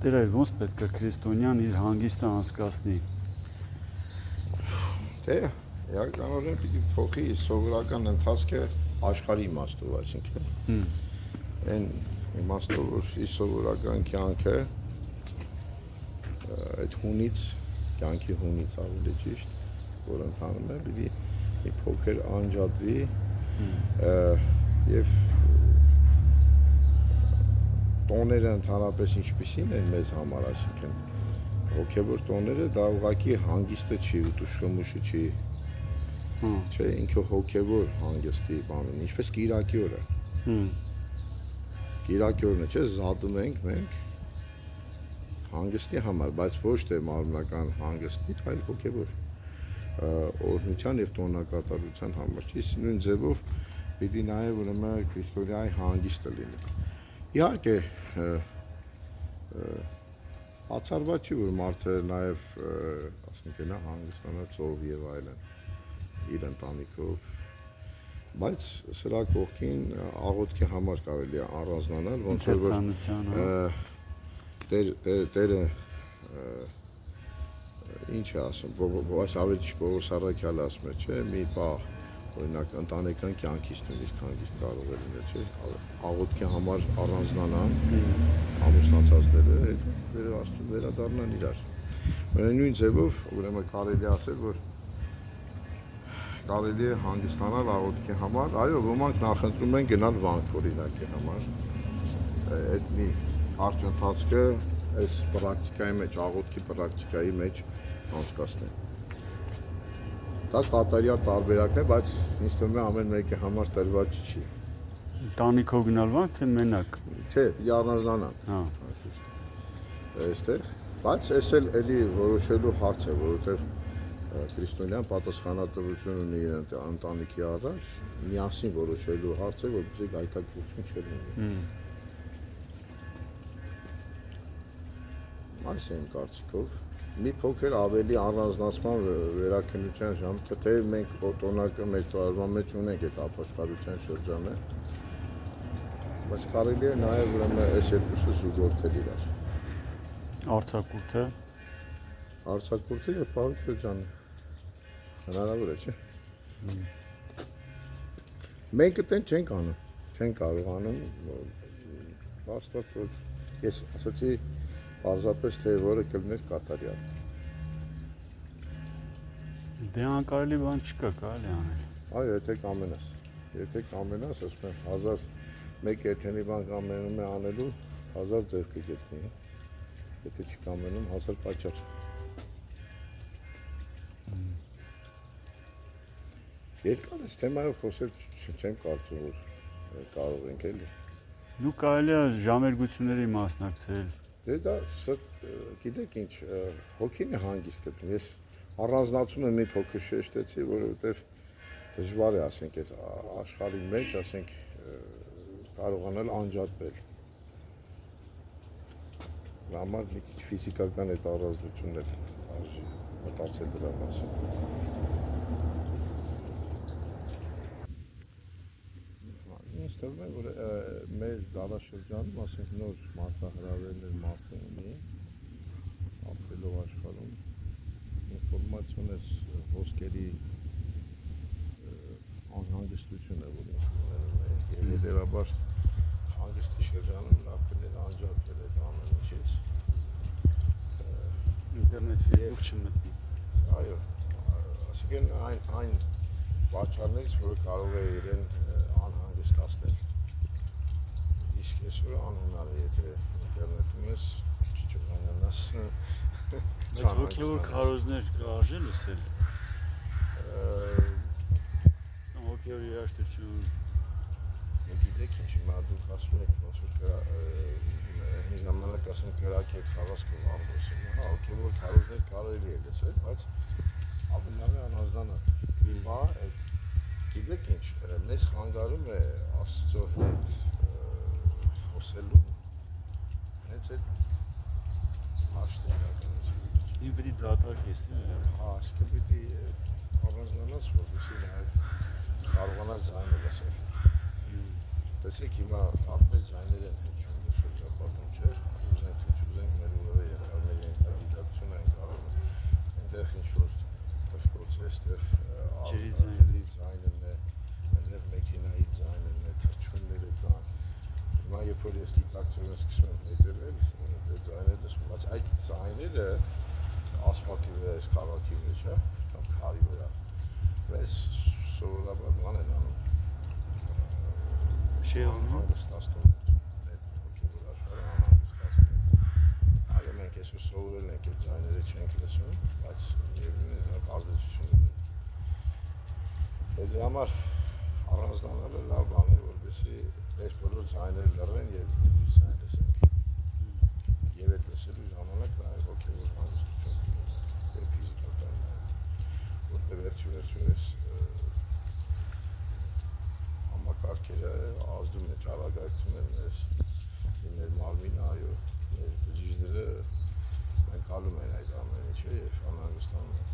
Տեր ոնց պետք է քրիստոնյան իր հանգիստը անցկացնի։ Դե, իրականորեն պիտի փոխի սովորական ընթացքը աշխարհի իմաստով, այսինքն այն իմաստով, որ իր սովորական կյանքը այդ հունից, կյանքի հունից ավելի ճիշտ, որ ընթանում է, պիտի մի փոքր անջատվի եւ տոները ընդհանրապես ինչպիսին են մեզ համար, այսինքն հոգևոր տոները դա ուղղակի հանգիստը չի, ուտուշխմուշը չի, չէ, ինքը հոգևոր հանգստի բանն, ինչպես կիրակի օրը։ Կիրակի օրն է, չէ, զատում ենք մենք հանգստի համար, բայց ոչ թե մարմնական հանգստի, այլ հոգևոր օրհնության եւ տոնակատարության համար, չի, նույն ձևով պիտի նաեւ ուրեմն քրիստոնյայի հանգիստը լինի։ Իհարկե բացառված չի, որ մարդը նաեւ ասենք նա հանգստանա ծով եւ այլն իր ընտանիքով, բայց սրա կողքին աղոթքի համար կարելի է առանձնանալ, ոնց որ Տերը ինչ է ասում, այս ավելի Պողոս առաքյալը ասում է, չէ, մի պահ օրինակ ընտանեկան կյանքից նույնիսկ հանգիստ կարող է լինել, չէ, աղոթքի համար առանձնանան ամուսնացածները, վերադառնան իրար։ Նույն ձևով ուրեմն կարելի է ասել, որ կարելի է հանգստանալ աղոթքի համար, այո, ոմանք նախընտրում են գնալ վանք օրինակի համար, այդ մի հարց ընթացքը այս պրակտիկայի մեջ, աղոթքի պրակտիկայի մեջ անցկացնեն։ Դա կատարյալ տարբերակն է, բայց ինձ թվում է ամեն մեկի համար տրված չի։ Տանիքով գնալ վանք թե մենակ։ Չէ, առանձնանան։ Այստեղ, բայց այս էլ էլի որոշելու հարց է, որովհետև քրիստոնյան պատասխանատվություն ունի իր ընտանիքի առաջ, միասին որոշելու հարց է, որպեսզի գայթակղություն չլինի։ Այս այն կարծիքով մի փոքր ավելի առանձնացման վերաքննության ժամկետը, թե մենք օտոնակը մեր տարվան մեջ ունենք այդ ապաշխարության շրջանը, բայց կարելի է նաև ուրեմն այս երկուսը զուգորդել իրար։ Արձակուրդը եւ պահուց շրջանը հնարավոր է, չէ։ Մենք այդտեն չենք անում, չենք կարողանում, հաստատ որ ես ասացի պարզապես թե որը կլներ կատարյալ։ Դե անկարելի բան չկա, կարելի անել։ Այո, եթե կամենաս, ասում եմ 1001 երթանի բան կամենում է անելու 1000 ձեռք կգտնի, եթե չկամենում 1000 պատճառ։ Երկար այս թեմայով խոսել չեմ կարծում, որ կարող ենք էլի։ Դու կարելի է ժամերգությունների մասնակցել։ Դե դա գիտեք ինչ, հոգին է հանգիստ գտնում։ Ես առանձնացում եմ մի փոքր շեշտեցի, որովհետև դժվար է, ասենք, այս աշխարհի մեջ, ասենք, կարողանալ անջատվել։ Դրա համար մի քիչ ֆիզիկական այդ առանձնությունն էլ արժի մտածել դրա մասին։ Ինձ թվում է, որ մեր դարաշրջանում, ասենք, նոր մարտահրավերներ մարդը ունի, ապրելով աշխարհում, ինֆորմացիոն էս ոսկերի անհանգստությունը, որ ինձ ունենում է, եւ հետեւաբար հանգստի շրջանում նա կներ անջատվել այդ ամեն ինչից։ Ինտերնետ, Facebook չմտնի։ Այո, ասենք այն պատճառներից, որ կարող է իրեն անհանգստացնել։ Իսկ այսօր անհնար է, եթե ինտերնետում ես, չճանաչես։ Բայց հոգևոր քարոզներ կարժե լսել։ Հոգևոր երաժշտություն։ Գիտեք ինչ, հիմա դուք ասում եք, ոնց որ մի ժամանակ ասենք կրակի հետ խաղացքով ամբողջը, հա, հոգևոր քարոզներ կարելի է լսել, բայց ավելի լավ է անհանձնանալ։ Հիմա այդ գիտեք ինչ, մեզ խանգարում է Աստծո հետ խոսելու հենց այդ հաշտարակը։ Ինչ պիտի դատարկես, հա, այսինքն պիտի առանձնանաս, որպեսզի նաև կարողանաս ձայնը լսել։ Տեսեք հիմա տարբեր ձայներ են հնչում շրջապատում, չէ՞, ուզենք թե չուզենք մեր Редակցիոն սկսում եմ հետևել, այդ ձայները դասում, բայց այդ ձայները ասֆալտի վրա էս քաղաքի մեջ, կամ քարի վրա, մեզ սովորաբար բան են անում, հանգստացնում են, այդ հոգևոր աշխարհը անհանգստացնում են, այո մենք այսօր սովորել ենք այդ ձայները չենք լսում, բայց միևնույն է դրանք ազդեցություն ունեն, դրա համար առանձնանալը լավ բան է, որպեսզի այս բոլոր ձայները լռեն եւ դուրս ձայն լսենք, եւ այդ լսելու ժամանակ նաեւ հոգևոր հանգստություն եւ ֆիզիկալ բան, որտեղ վերջերս համակարգերը ազդում է, ճարագայթում են մեր մարմինը, այո, մեր բջիջները մենք հալում են այդ ամեն ինչը եւ անհանգստանում են։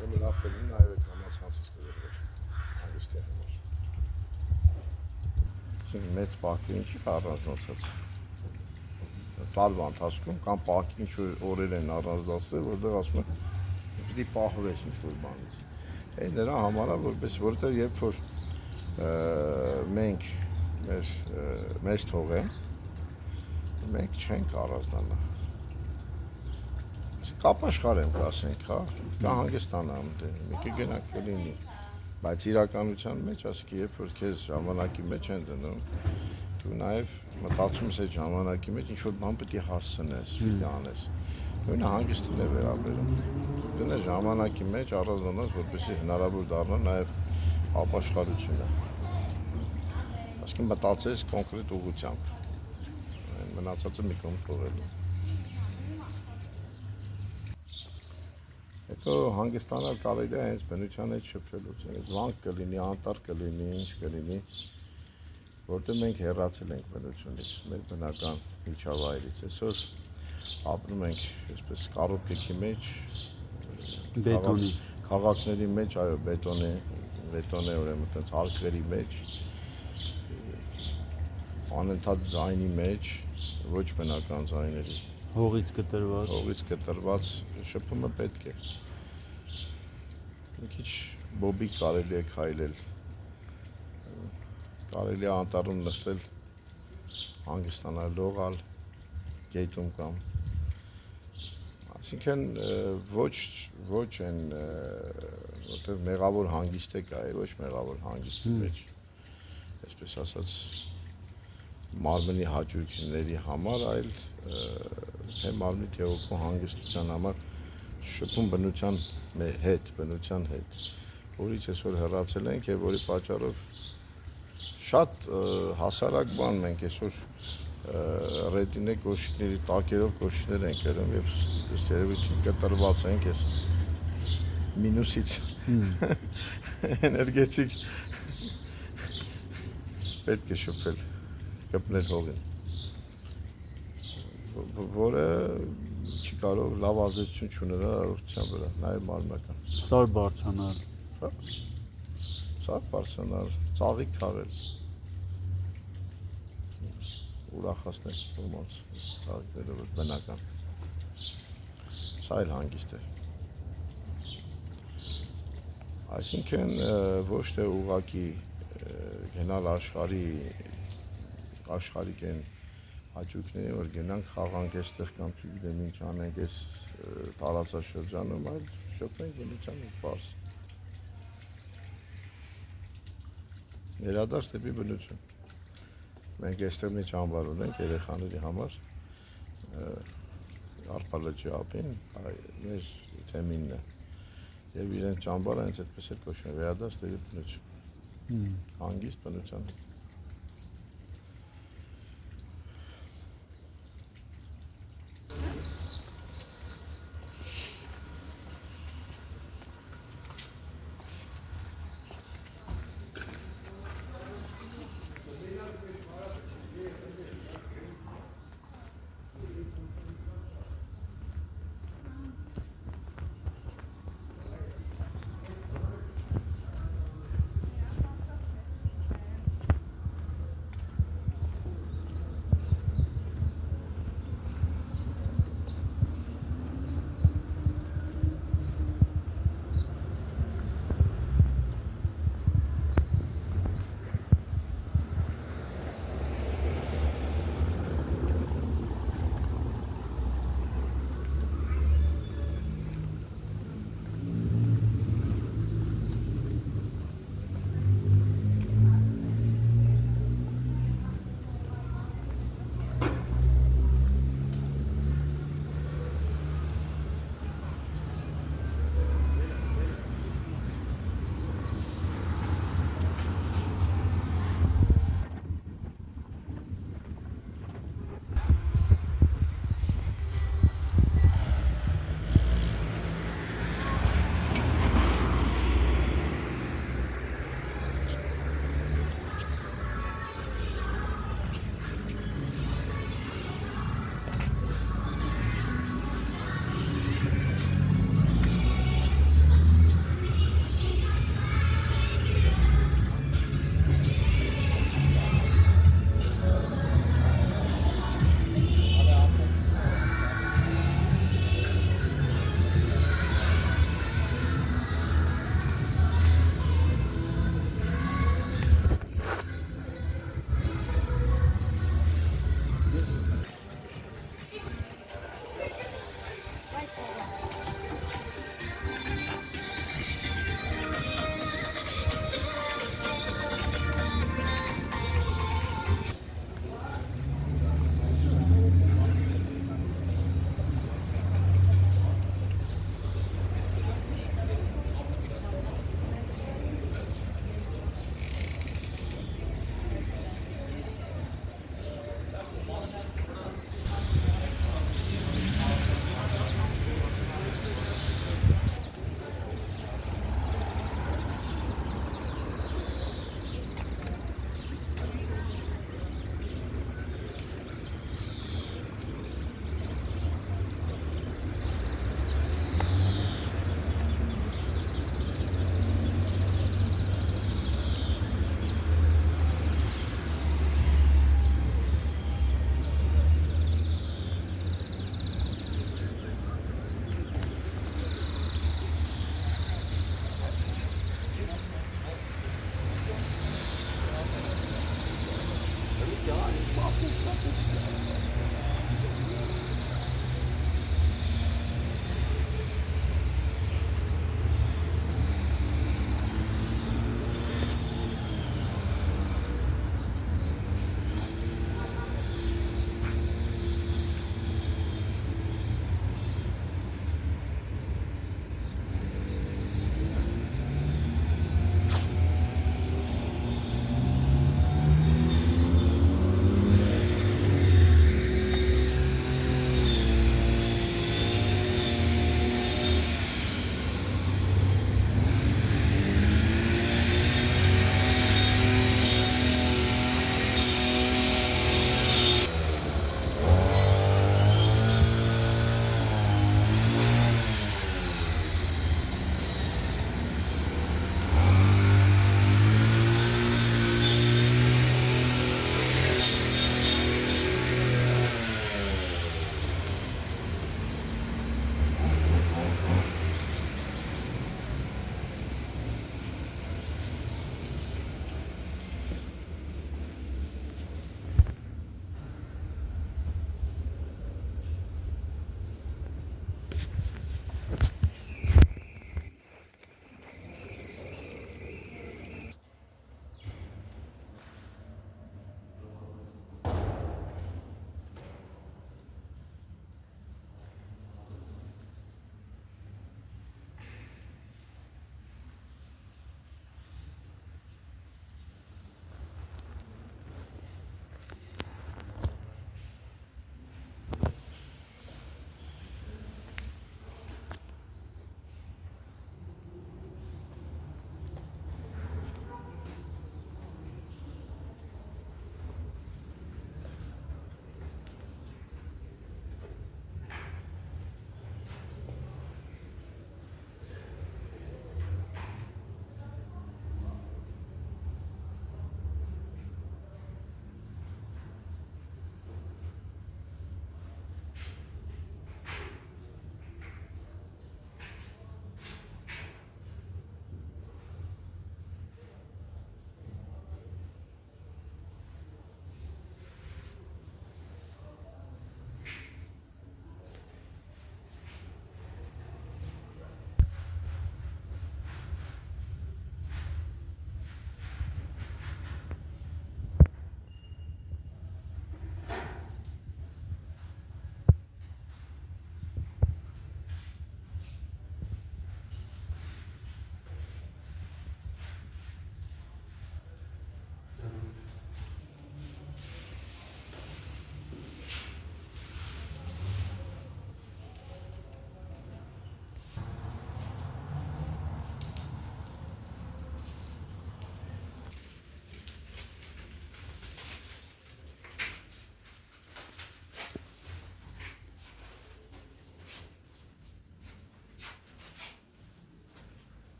Ուրեմն լավ կլինի նաեւ այդ համացանցից կլրվեր հանգստի համար։ Մեծ պահքի ինչի առանձնացած։ Տարվա ընթացքում կամ պահքի ինչ-որ օրեր են առանձնացրել, որտեղ ասում են պիտի պահվես ինչ-որ բանից։ Այդ նրա համար է, որտեղ երբ որ մենք մեզ թողեն, մենք չենք առանձնանա։ Կապաշխար եմ կասենք, հա, կա հանգստանամ, մեկը գնանք կլինի, բայց իրականության մեջ, ասկի երբ որ քեզ ժամանակի մեջ են դնում, դու նաև մտածում ես այդ ժամանակի մեջ ինչ-որ բան պետք է հասցնես, պիտի անես, նույնը հանգստին է վերաբերում, դնես ժամանակի մեջ առանձնանաս, որպեսզի հնարավոր դառնա նաև ապաշխարությունը, ասկի մտածես կոնկրետ ուղղությամբ, մնացածը մի կողմ թողելու։ Հետո հանգստանալ կարելի է հենց բնության հետ շփվելուց, վանք կլինի, անտառ կլինի, ինչ կլինի, որտեղ մենք հեռացել ենք բնությունից, մեր բնական միջավայրից, այսօր ապրում ենք այսպես կառուցքի մեջ, Բետոնի, քաղաքների մեջ, այո, բետոնե ուրեմն այդպես արկղերի մեջ, անընդհատ ձայնի մեջ, ոչ բնական ձայների, հողից կտրված շփումը պետք է։ Մի քիչ բոբիկ կարելի է քայլել, կարելի է անտառում նստել, հանգստանալ, լողալ, գետում կամ, այսինքն ոչ են, որտեղ մեղավոր հանգիստ է կա, ոչ մեղավոր հանգիստի մեջ, այսպես ասած, մարմնի հաճույքների համար, այլ թե մարմնի թե հոգու հանգստության համար շփում բնության հետ, որից այսօր հեռացել ենք եւ որի պատճառով շատ հասարակ բան մենք այսօր ռետինե կոշիկների տակերով կոշիկներ ենք կրում եւ ըստ երևույթին կտրված ենք այս մինուսից էներգետիկ պետք է շփվել, կպնել հողին, որը չի կարող լավ ազդեցություն չունենալ առողջության վրա, նաև մարմնական։ Սար բարձրանալ, ծաղիկ քաղել, ուրախացնել ոմանց, ծաղիկները ոչ բնական, սա էլ հանգիստ է։ Այսինքն ոչ թե ուղղակի գնալ աշխարհիկ են հաճույքների, որ գնանք խաղանք այստեղ կամ չգիտեմ ինչ անենք այս տարածաշրջանում, այլ շփվենք բնության հետ պարզ։ Ներադարձ դեպի բնություն։ Մենք այստեղ մի ճամբար ունենք երեխաների համար, Արփալեջի ափին, մեր թեմինն է, եւ իրենց ճամբարը հենց այդպես էլ կոչվում է, վերադարձ դեպի բնություն, հանգիստ բնության հետ։